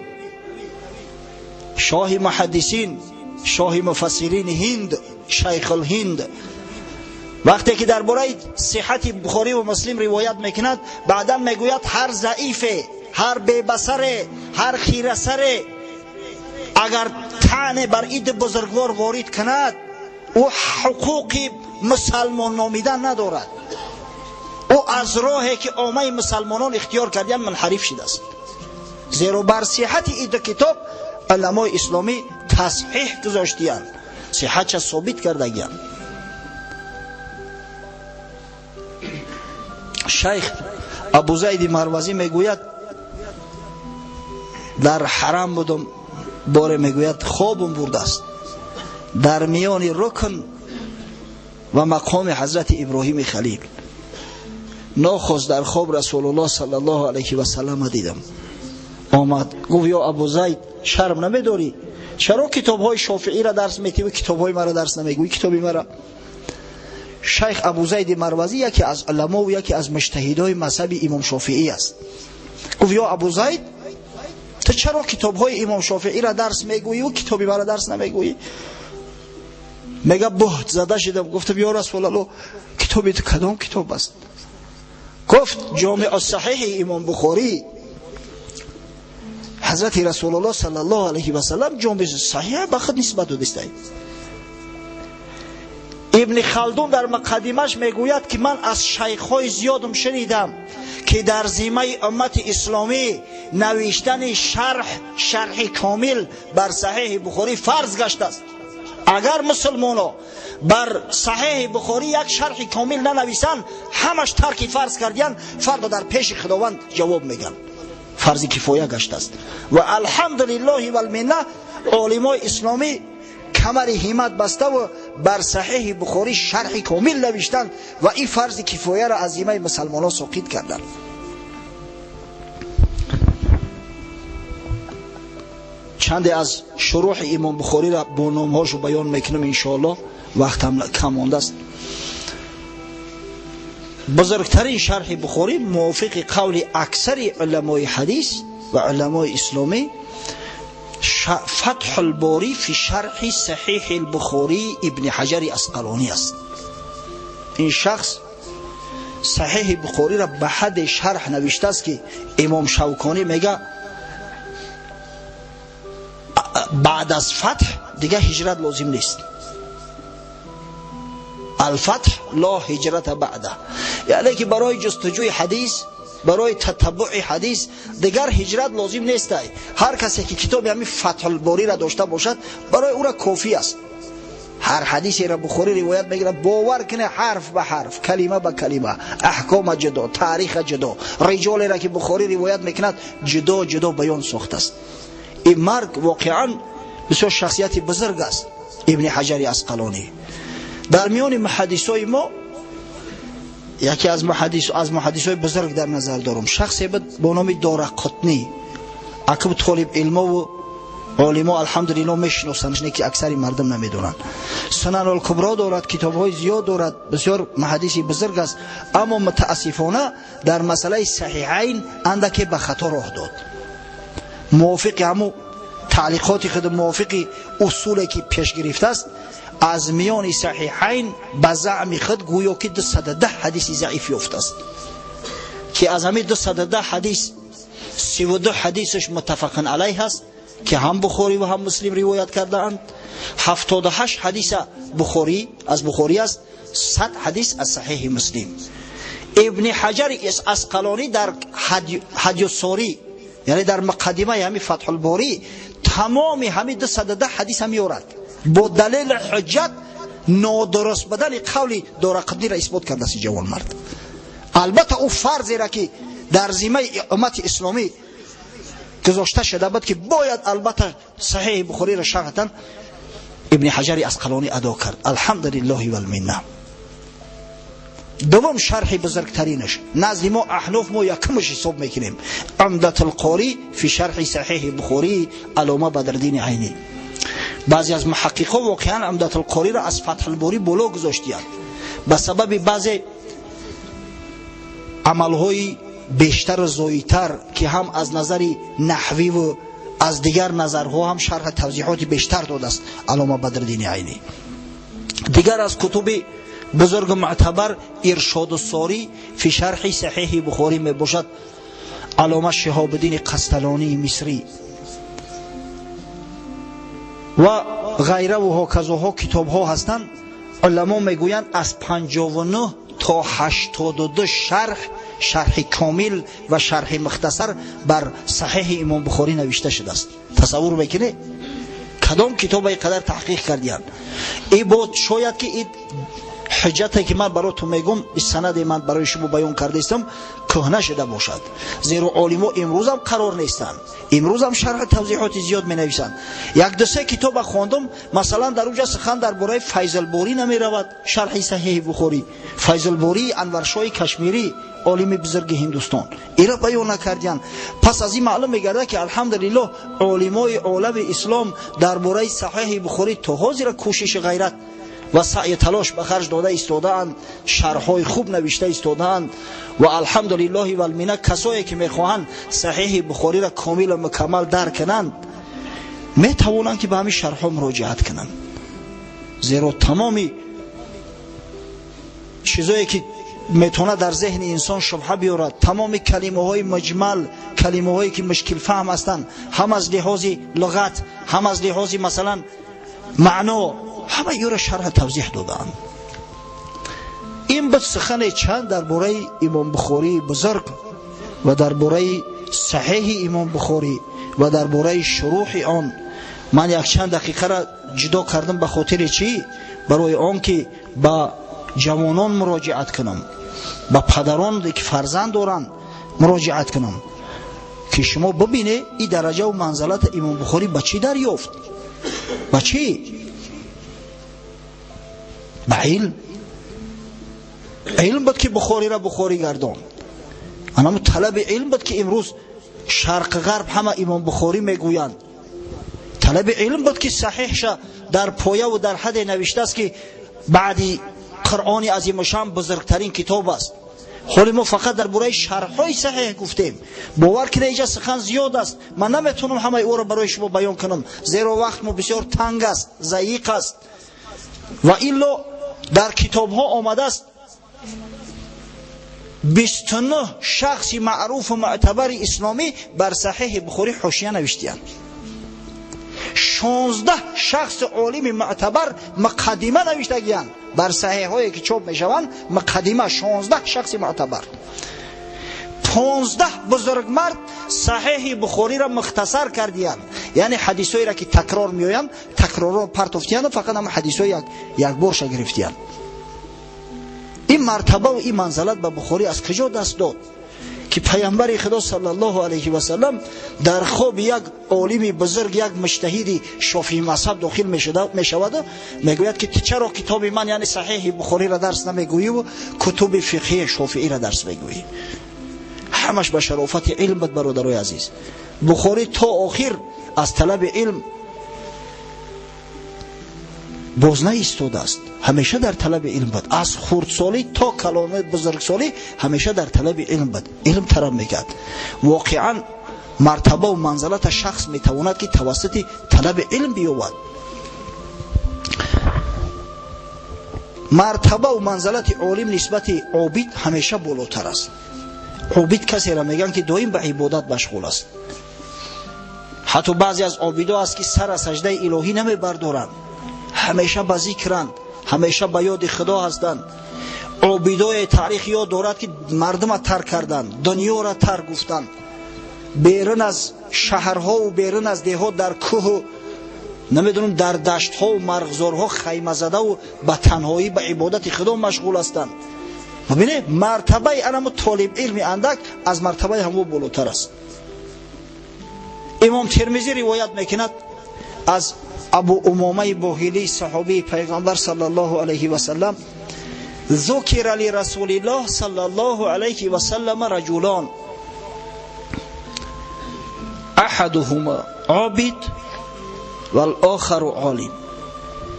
شاه محدثین، شاه مفسرین هند، شیخ الهند، وقتی که درباره صحت بخاری و مسلم روایت میکند، بعدا میگوید هر ضعیفه، هر ببصره، هر خیرسره اگر طعن بر اید بزرگوار وارد کند، او حقوق مسلمان نامیدن ندارد، او از راهی که عامه مسلمانان اختیار کردن منحرف شده است. زیرا بر صحت این کتاب علمای اسلامی تصحیح گذاشتیان، صحتش ثابت کردگیان. شیخ ابو زید مروزی میگوید در حرم بودم، باره میگوید خوابم برده است، در میان رکن و مقام حضرت ابراهیم خلیل ناخوش در خواب رسول الله صلی الله علیه و سلم دیدم. آمد گفت یا ابو زید شرم نمیداری؟ چرا کتاب های شافعی را درس میتی و کتاب های مرا درس نمیگویی کتابی مرا؟ شیخ ابو زید مروزی یکی از علما و یکی از مجتهدای مذهب امام شافعی است. گفت یا ابو زید تو چرا کتاب های امام شافعی را درس میگویی و کتابی مرا درس نمیگویی؟ میگه بهت زده شدم. گفتم یا رسول الله کتابی تو کدام کتاب است؟ گفت جامع صحیح امام بخاری، حضرت رسول الله صلی الله علیه و سلم جامع صحیح به خود نسبت داشته. ابن خلدون در مقدمش میگوید که من از شیخ‌های زیادم شنیدم که در ذمه امت اسلامی نوشتن شرح کامل بر صحیح بخاری فرض گشته است. اگر مسلمانا بر صحیح بخاری یک شرح کامل ننویسن، همش ترک فرض کردن، فردا در پیش خداوند جواب میگن، فرض کفایه گشته است. و الحمدلله و المنه علمای اسلامی کمر همت بسته و بر صحیح بخاری شرح کامل نوشتن و این فرض کفایه را از ذمه مسلمانان ساقط کردن. چند از شروح امام بخاری را با نامهاشو بیان میکنم انشاءالله، وقت هم کم مانده است. بزرگترین شرح بخاری موافق قول اکثر علمای حدیث و علمای اسلامی فتح الباری فی شرح صحیح البخاری ابن حجر اسقلانی است. این شخص صحیح بخاری را به حد شرح نوشته است که امام شوکانی میگه بعد از فتح دیگه هجرت لازم نیست. الفتح لا هجرت بعده، یعنی که برای جستجوی حدیث، برای تتبع حدیث دیگر هجرت لازم نیست. هر کسی که کتاب همین فتح الباری را داشته باشد برای او را کافی است. هر حدیثی را بخاری روایت میگیره باور کنه حرف به حرف، کلمه به کلمه، احکام جدا، تاریخ جدا، رجال را که بخاری روایت میکند جدا جدا بیان ساخته است. این مرد واقعا بسیار شخصیت بزرگ است ابن حجر اسقلانی. در میان محدثای ما یکی از محدثای بزرگ در نظر دارم، شخصی بود با نام دارقطنی. اکبر طالب علم و علما الحمدلله میشناسند که اکثر مردم نمیدونن. سنن الکبرا دارد، کتاب‌های زیاد دارد، بسیار محدثی بزرگ است، اما متاسفانه در مسئله صحیحین اندکی به خطا راه داد. موافق همو تعلیقات خود، موافق اصولی که پیش گرفته است، از میان صحیحین به زعم خود گویا که 210 حدیث ضعیف یافته است که از همین 210 حدیث 32 حدیثش متفق علیه است که هم بخاری و هم مسلم روایت کرده اند. 78 حدیث بخاری از بخاری است، 100 حدیث از صحیح مسلم. ابن حجر اسقلانی در هدی الساری، یعنی در مقدمه همین فتح الباری، تمام همین 210 حدیث هم میارد با دلیل حجت نادرست بدن قول دارقطنی را اثبات کرده است جوان مرد. البته او فرضی را که در ذمه امت اسلامی گذاشته شده بود که باید البته صحیح بخاری را شرحتاً ابن حجر اسقلانی ادا کرد، الحمدلله و المنه. دوم شرح بزرگترینش نزد ما احناف ما یکمش حساب میکنیم، عمدة القاری فی شرح صحیح بخاری علامه بدرالدین عینی. بعضی از محققان واقعا عمدة القاری را از فتح الباری بالا گذاشتند به سبب بعضی عملهای بیشتر و زاییتر که هم از نظر نحوی و از دیگر نظرها هم شرح توضیحات بیشتر داده است علامه بدرالدین عینی. دیگر از کتب بزرگ معتبر ارشاد الساری فی شرح صحیح بخاری می باشد علامه شهاب الدین قسطلانی مصری و غیره و هکذاها کتاب ها هستند. علما میگویند از 59 تا 82 شرح کامل و شرح مختصر بر صحیح امام بخاری نوشته شده است. تصور میکنه کدام کتاب اینقدر تحقیق کردیان؟ ای بود شاید که این حجتی که من براتون میگم، این سند من برای شما بیان کرده استم کهنه شده باشد، زیرا عالما امروز هم قرار نیستند، امروز هم شرح توضیحات زیاد می نویسند. یک دو سه کتاب خواندم، مثلا در اونجا سخن درباره فیض الباری نمی رود، شرح صحیح بخاری. فیض الباری انور شاه کشمیری عالم بزرگ هندوستان ایرا بیان نکردیان. پس از این معلوم میگرده که الحمدلله علمای عالم اسلام درباره صحیح بخاری تا حاضر کوشش غیرت و سعی تلاش به خرج داده ایستاده‌اند، شرح‌های خوب نوشته ایستاده‌اند و الحمدلله و المنه کسایی که میخواهند صحیح بخاری را کامل و مکمل درک کنند میتوانند که به همین شرح‌ها مراجعت کنند، زیرا تمامی چیزایی که میتونه در ذهن انسان شبهه بیارد، تمام کلمه های مجمل، کلمه هایی که مشکل فهم هستند، هم از لحاظ لغت هم از لحاظ مثلا معنا، همه یورا شرح توضیح دادند. این بود سخن چند درباره امام بخاری بزرگ و درباره صحیح امام بخاری و درباره شروح آن. من یک چند دقیقه را جدا کردم به خاطر چی؟ برای آن که با جوانان مراجعت کنم، با پدران که فرزند دارن مراجعت کنم که شما ببینه این درجه و منزلت امام بخاری با چی دریافت؟ با چی؟ با علم بود که بخاری را بخاری گردان. اما طلب علم بود که امروز شرق غرب همه امام بخاری میگویند. طلب علم بود که صحیح شه. در پایه و در حد نوشته است که بعدی قرآن عظیم شان بزرگترین کتاب است. حالی ما فقط در برای شرح های صحیح گفتیم. باور کنید اینجا سخن زیاد است، من نمیتونم همه او را برای شما بیان کنم، زیرا وقت ما بسیار تنگ است، ضیق است. و الا در کتاب ها آمده است 29 شخص معروف و معتبر اسلامی بر صحیح بخاری حاشیه نوشتند. 16 شخص عالم معتبر مقدمه نوشتگیان بر صحیح هایی که چاپ میشوند. مقدمه 16 شخص معتبر. 15 بزرگ مرد صحیح بخاری را مختصر کردیان، یعنی حدیث هایی را که تکرار میآیند تکرار را پرتافتیان، فقط هم حدیث های یک بارش گرفتیان. این مرتبه و این منزلت به بخاری از کجا دست داد که پیامبر خدا صلی الله علیه و سلم در خواب یک عالم بزرگ، یک مجتهد شافعی مذهب داخل میشود، میگوید که چرا کتاب من یعنی صحیح بخاری را درس نمیگویی و کتب فقهی شافعی را درس میگویی؟ همش به شرافت علم بود برادرای عزیز. بخاری تا آخر از طلب علم باز نایستاده است، همیشه در طلب علم بود. از خردسالی تا کلام بزرگسالی همیشه در طلب علم بود، علم طلب میکرد. واقعا مرتبه و منزلت شخص میتواند که توسط طلب علم بیاید. مرتبه و منزلت عالم نسبت عابد همیشه بالاتر است. عابد کسی را میگن که دائم به عبادت مشغول است. حتی بعضی از عابدا است که سر از سجده الهی نمیبردارند، همیشه به ذکرند، همیشه به یاد خدا هستند. عابدای تاریخ یاد دارد که مردم را ترک کردند، دنیا را ترک گفتند، بیرون از شهرها و بیرون از دیهات در کوه و نمیدونم در دشت ها و مرغزارها خیمه زده و به تنهایی به عبادت خدا مشغول هستند. ببینید مرتبه علم طالب علم اندک از مرتبه همو بالاتر است. امام ترمذی روایت میکند از ابو امامه باهلی صحابی پیغمبر صلی الله علیه و سلم: ذکر لرسول الله صلی الله علیه و سلم رجلان احدهما عابد والآخر عالم.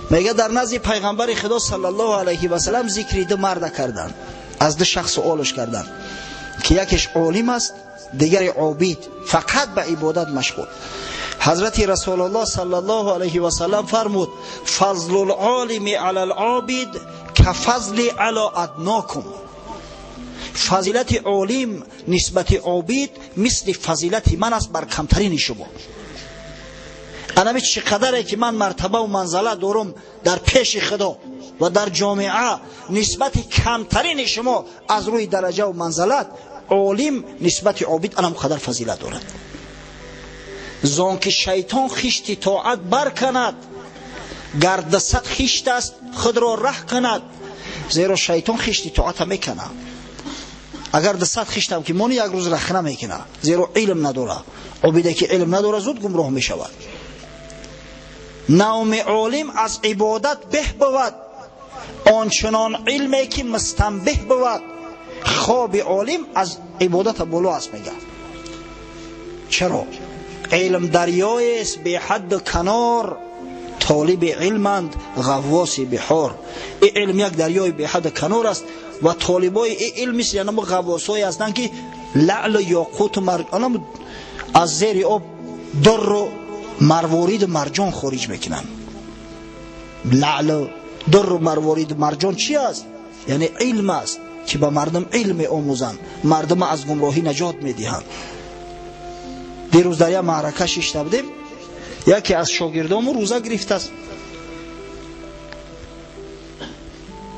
میگه در نزد پیغمبر خدا صلی الله علیه و سلم ذکر دو مرد کردند، از دو شخص سوالش کردند که یکیش عالم است دیگری عابد، فقط به عبادت مشغول. حضرت رسول الله صلی الله علیه و سلم فرمود: فضل العالم علی العابد کفضل علی ادناکم. فضیلت عالم نسبت عابد مثل فضیلت من است بر کمترین شما. انا چقدره که من مرتبه و منزله دارم در پیش خدا و در جامعه نسبت کمترین شما از روی درجه و منزلت، عالم نسبت عابد انا مقدر فضیلت دارد. زان که شیطان خشت طاعت برکند، گردسد خشت است خود را ره کند. زیرا شیطان خشت طاعت میکنه، اگر دست خشت هم که مونی یک روز رخ نمیکنه، زیرا علم نداره. عابده که علم نداره زود گمراه میشود. نوم عالم از عبادت به بود، آنچنان علمی که مستنبه بود. خواب عالم از عبادت بالا است. میگه چرا؟ علم دریای است به حد و کنار، طالب علمند غواص بحار. این علم یک دریای به حد و کنار است و طالبای این علم است، یعنی غواصای هستند که لعل و یاقوت و مرجان از زیر آب در و مروارید و مرجان خارج میکنن. لعل و در و مروارید و مرجان چی است؟ یعنی علم است که به مردم علم آموزند، مردم از گمراهی نجات میدهند. دیروز در یک معرکه شیشته بودیم، یکی از شاگردامو روزه گرفته است.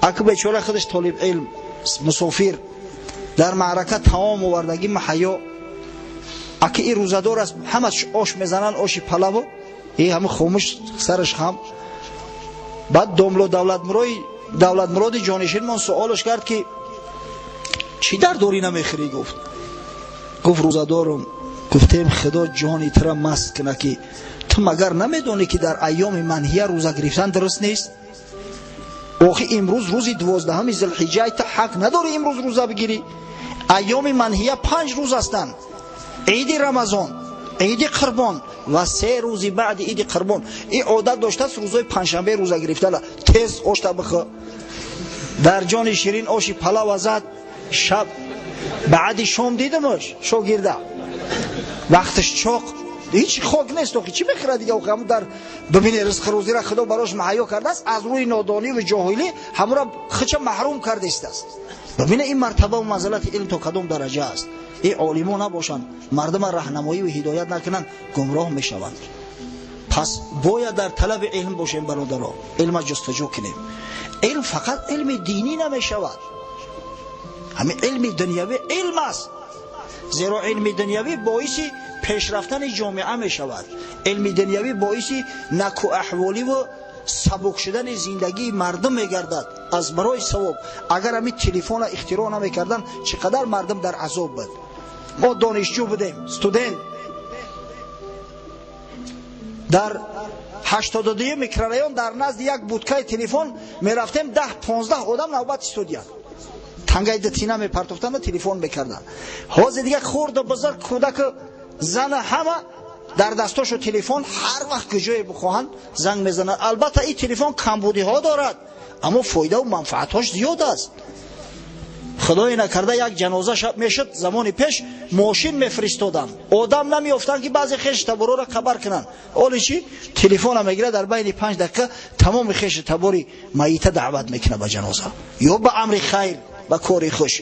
اگه بیچاره خودش طالب علم مسافر در معرکه تمام آوردگی محیا، اگه این روزه دار است همه آش میزنن، آش پلو، این همه خاموش سرش خم. بعد دولت مراد جانشین من سوالش کرد که چی در دوری نمیخری؟ گفت روزه دارم. گفتیم خدا جانی ترا مست کنه که تو مگر نمیدونی که در ایام منهیه روزه گرفتن درست نیست؟ آخه امروز روزی 12 ذوالحجه، تو حق نداری امروز روزه بگیری. ایام منهیه 5 روز هستند: عید رمضان، عید قربان و 3 روز بعد عید قربان این عادت داشته است روزای پنجشنبه روزه گرفته تز آشتا بخه در جان شیرین آشی پلاو زد شب بعد شام دیدمش شاگرده وقتش چاق هیچ خاک نیست چی بخره دیگه او در ببینه رزق روزی را خدا براش مهیا کرده است از روی نادانی و جاهلی همون را خچ محروم کرده است. ببینه این مرتبه و منزلت علم تا کدام درجه است. این عالمان نباشند مردم راهنمایی و هدایت نکنند گمراه میشوند. پس باید در طلب علم باشیم برادران، علم جستجو کنیم. علم فقط علم دینی نمیشود، همین علم دنیوی علم است، زیرا علم دنیوی باعث پیشرفتن جامعه می شود. علم دنیوی باعث نکو احوالی و سبک شدن زندگی مردم می گردد. از برای ثواب اگر همین تلفن اختراع نمی کردن چقدر مردم در عذاب بود. ما دانشجو بودیم، استودنت در 82 میکرورایون در نزد یک بودکه تلفن می رفتیم 10-15 آدم نوبت استودیا تنگای دتینا می پرتفتن و تلفن میکردن. حاضر دیگه خورد و بزرگ کودک زن همه در دستاشو تلفن هر وقت که جای بخواهند زنگ میزنن. البته این تلفن کمبودی ها دارد اما فایده و منفعتاش زیاد است. خدای نکرده یک جنازه شب میشد زمان پیش ماشین میفرستادن آدم نمیافتن که بعضی خیش تبرو را خبر کنن. اولی چی تلفن هم میگیره در بین 5 دقیقه تمام خیش تبری میت دعوت میکنه به جنازه یا به امر خیر به کاری خوش.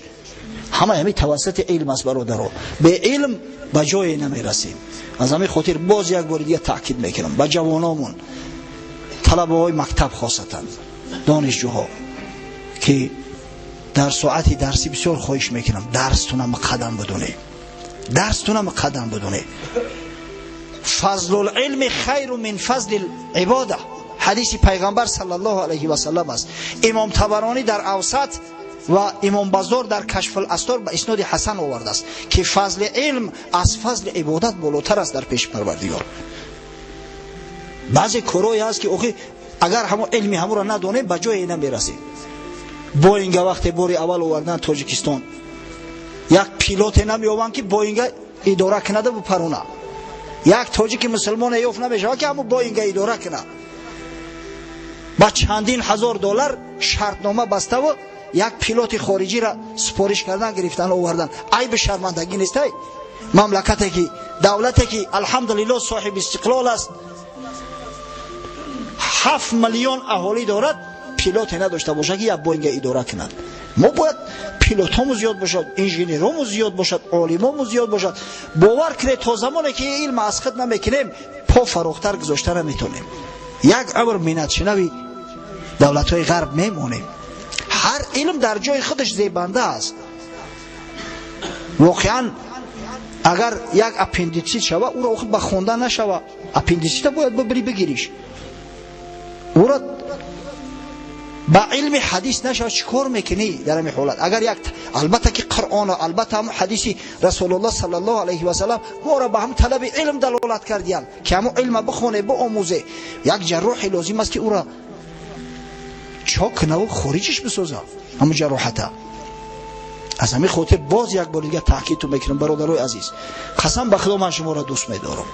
همین توسط علم است برادران. به علم به جای نمیرسیم. از همین خاطر باز یک بار دیگه تاکید میکنم به جوانامون، طلبه های مکتب خاصتا دانشجوها که در ساعت درسی بسیار خواهش میکنم درستونم قدم بدونه، درستونم قدم بدونه. فضل العلم خیر من فضل العباده، حدیث پیغمبر صلی الله علیه و سلم است. امام طبرانی در اوسط و امام بازار در کشف الاسرار به اسناد حسن آورده است که فضل علم از فضل عبادت بالاتر است در پیش پروردگار. بعضی کارهایی هست که اگر همون علمی همون را ندونه به جای نمیرسیم. بوینگ وقتی باری اول آوردن تاجیکستان یک پیلوت نمیآورن که بوینگ اداره کنه و پرونه. یک تاجیک مسلمان یافت نمیشه که همون بوینگ اداره کنه. با چندین هزار دلار شرطنامه بسته و یک پیلوت خارجی را سپارش کردن گرفتن آوردن. عیب شرمندگی نیست؟ مملکتی که دولتی که الحمدلله صاحب استقلال است 7 میلیون اهالی دارد پیلوت نداشته باشه که یک بوینگ اداره کند. ما باید پیلوتامون زیاد باشد، انژینیرامون زیاد باشد، عالمامون زیاد باشد. باور کنید تا زمانی که علم از خود نمیکنیم پا فراختر گذاشته نمیتونیم. یک عمر منت شنوی دولت‌های غرب میمونیم. هر علم در جای خودش زیبنده است. واقعا اگر یک اپندیسیت شوه او را به خوندن نشوه، اپندیسیت باید ببری بگیریش. او را با علم حدیث نشوه چیکار میکنی در این حالت؟ اگر یک البته که قرآن و البته هم حدیث رسول الله صلی الله علیه و سلم ما را به هم طلب علم دلالت کردیم که همون علم بخونه بآموزه. یک جراح لازم است که او را چاک نو خارجش بسازه همون جراحته. از همین خاطر باز یک بار دیگه تاکید میکنم برادرای عزیز، قسم به خدا من شما را دوست می‌دارم.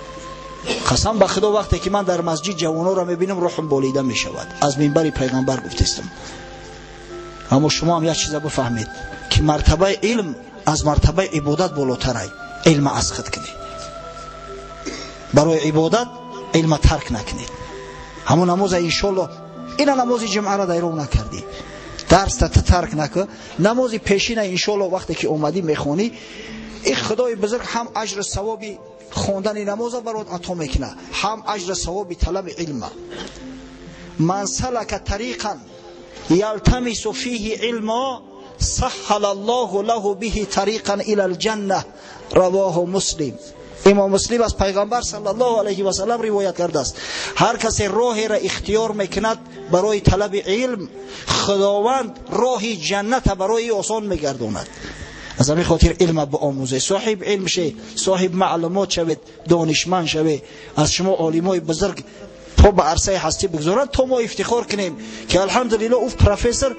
قسم به خدا وقتی که من در مسجد جوانا را میبینم روحم بالیده میشود. از منبر پیغمبر گفتم. اما شما هم یک چیز بفهمید که مرتبه علم از مرتبه عبادت بالاتره. علم از خود کنید، برای عبادت علم ترک نکنید. همون نماز انشالله این نماز جمعه را دیرو نکردی، درس تا ترک نکن، نماز پیشین انشالله وقتی که اومدی میخونی این خدای بزرگ هم اجر ثوابی خوندن نماز برات عطا میکنه، هم اجر ثواب طلب علم. من سلک طریقا یلتمس فیه علما سهل الله له به طریقا الی الجنه، رواه مسلم. امام مسلم از پیغمبر صلی الله علیه و سلم روایت کرده است هر کسی راهی را اختیار میکند برای طلب علم خداوند راه جنت برای آسان میگرداند. از همین خاطر علم با آموزه، صاحب علم شه، صاحب معلومات شوید، دانشمند شوید. از شما عالمای بزرگ پا به عرصه هستی بگذارند تا ما افتخار کنیم که الحمدلله او پروفسور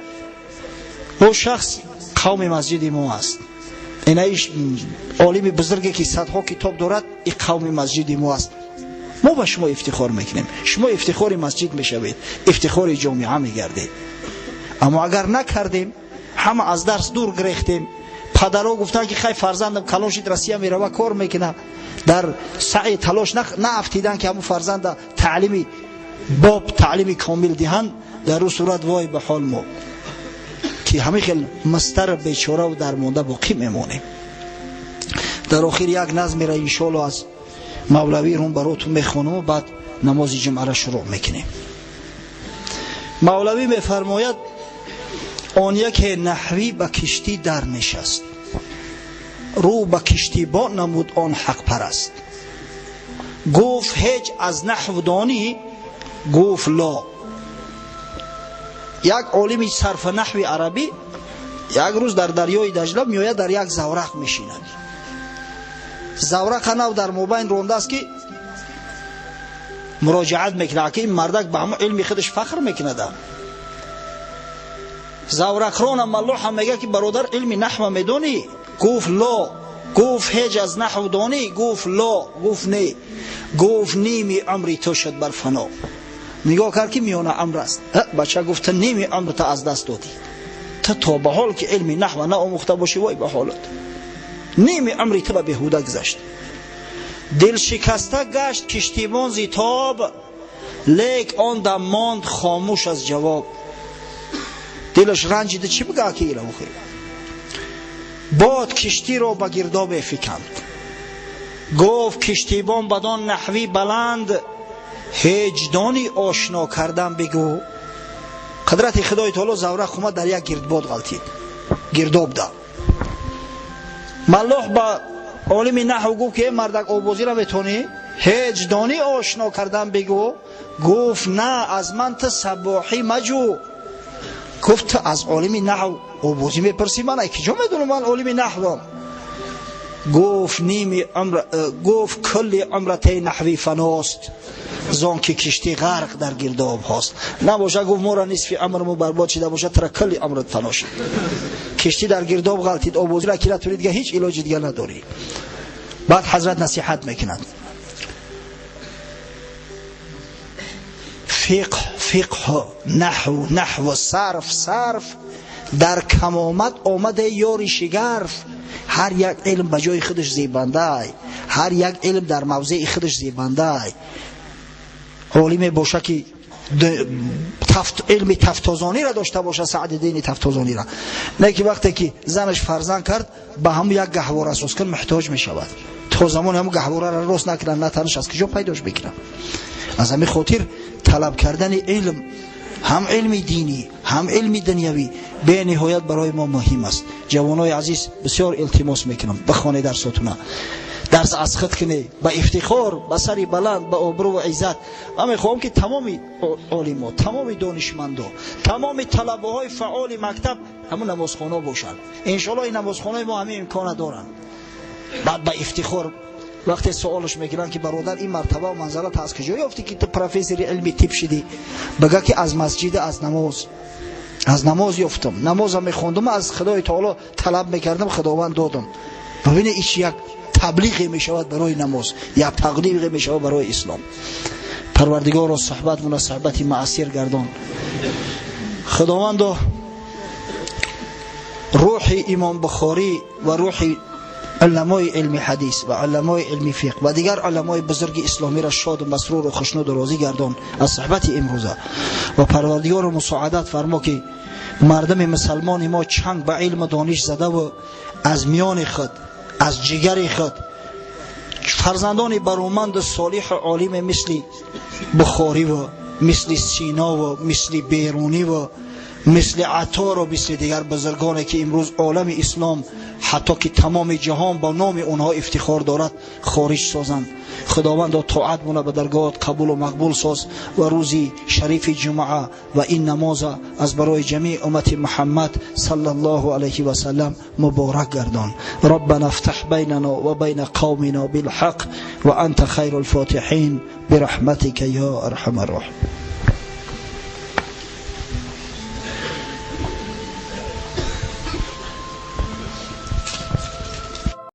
او شخص قوم مسجد ما است. اینایش عالم بزرگی که صدها کتاب دارد، این قوم مسجد ما است. ما به شما افتخار میکنیم، شما افتخار مسجد میشوید، افتخار جامعه میگردید. اما اگر نکردیم، همه از درس دور گرفتیم. پدرها گفتن که خیلی فرزندم کلاشید روسیه میره و کار میکنه، در سعی تلاش نافتیدن که همون فرزند تعلیمی باب تعلیمی کامل دهن. در اون صورت وای به حال ما که همه خیلی مستر بیچاره و درمانده باقی میمونیم. در آخر یک نظمی را انشاءالله از مولوی روم براتون میخونم و بعد نماز جمعه را شروع میکنیم. مولوی میفرماید آن یک نحوی به کشتی در نشست، رو به کشتی با نمود آن حق پرست. گفت هیچ از نحو دانی؟ گفت لا. یک عالم صرف نحو عربی یک روز در دریای دجله میآید، در یک زورق میشیند. زورق نو در مابین رونده است که مراجعت میکنه که این مردک به همه علم خودش فخر میکنه. زورقران ملوح هم میگه که برادر علم نحو میدونی؟ گفت لا. گفت هیچ از نحو دانی؟ گفت لا. گفت نه. گفت نیمی عمری تو شد بر فنا. نگاه کرد که میانه عمر است. بچه گفت نیمی عمر تا از دست دادی، تا به حال که علم نحو نه آموخته باشی وای به حالت، نیمی عمری تو به بهوده گذشت. دل شکسته گشت کشتیبان زیتاب، لیک آن دم ماند خاموش از جواب. دلش رنجیده چی بگه که ایره بخیر. باد کشتی را به گرداب فکند، گفت کشتیبان بدان نحوی بلند، هجدانی آشنا کردن بگو. قدرت خدای تعالی زورق خومد در یک گردباد غلطید، گرداب ده. ملاح با عالم نحو گفت که مردک آبازی را بتونی؟ هجدانی آشنا کردن بگو. گفت نه از من تا سباحی مجو. گفت تو از عالم نحو آبازی میپرسی؟ من که جو میدونم من عالم نحوم. گفت نیمی عمر، گفت کل عمرت نحوی فناست، زان که کشتی غرق در گرداب هاست. نباشه گفت ما را نصف عمرمو برباد شده باشه، ترا کل عمرت فنا شد. کشتی در گرداب غلطید، آبازی را که رتونید دیگه هیچ علاج دیگه نداری. بعد حضرت نصیحت میکنند فقه نحو صرف در کمامت آمده یاری شگرف. هر یک علم به جای خودش زیبنده، هر یک علم در موضع خودش زیبنده. عالم باشه که علم تفتازانی را داشته باشه، سعدالدین تفتازانی را، نه که وقتی که زنش فرزند کرد به هم یک گهواره اساس کن محتاج می شود. تا زمان هم گهواره را راست نکنن، نه تنش از کجا پیداش بکنن. از همین خاطر طلب کردن علم، هم علم دینی هم علم دنیوی، به نهایت برای ما مهم است. جوانای عزیز بسیار التماس میکنم بخوانید درساتون، درس از خود کنه با افتخار، با سری بلند، با آبرو و عزت. من میخوام که تمام عالمان، تمام دانشمندا، تمام طلبه های فعال مکتب همون نمازخانه باشن. انشالله این نمازخانه ما همه امکان دارن. بعد با افتخار وقتی سوالش میگیرن که برادر این مرتبه و منزلت از کجا یافتی که تو پروفسور علمی تیپ شدی؟ بگه که از مسجد، از نماز یافتم. نمازم میخوندم، از خدای تعالی طلب میکردم، خداوند دادم. ببینید ایش یک تبلیغ میشود برای نماز، یک تقلیق میشود برای اسلام. پروردگار را صحبت مون صحبتی معاصر گردان. خداوند روح امام بخاری و روح علمای علم حدیث و علمای علم فقه و دیگر علمای بزرگ اسلامی را شاد و مسرور و خوشنود و راضی گردان از صحبت امروزه. و پروردگار مساعدت فرما که مردم مسلمان ما چنگ به علم دانش زده و از میان خود، از جگر خود فرزندان برومند صالح عالم مثل بخاری و مثل سینا و مثل بیرونی و مثل عطار و مثل دیگر بزرگانی که امروز عالم اسلام حتی که تمام جهان با نام اونها افتخار دارد خارج سازند. خداوند طاعت مونه به درگاهت قبول و مقبول ساز و روزی شریف جمعه و این نماز از برای جمیع امت محمد صلی الله علیه و سلم مبارک گردان. ربنا افتح بیننا و بین قومنا بالحق و انت خیر الفاتحین برحمتك یا ارحم الراحمین.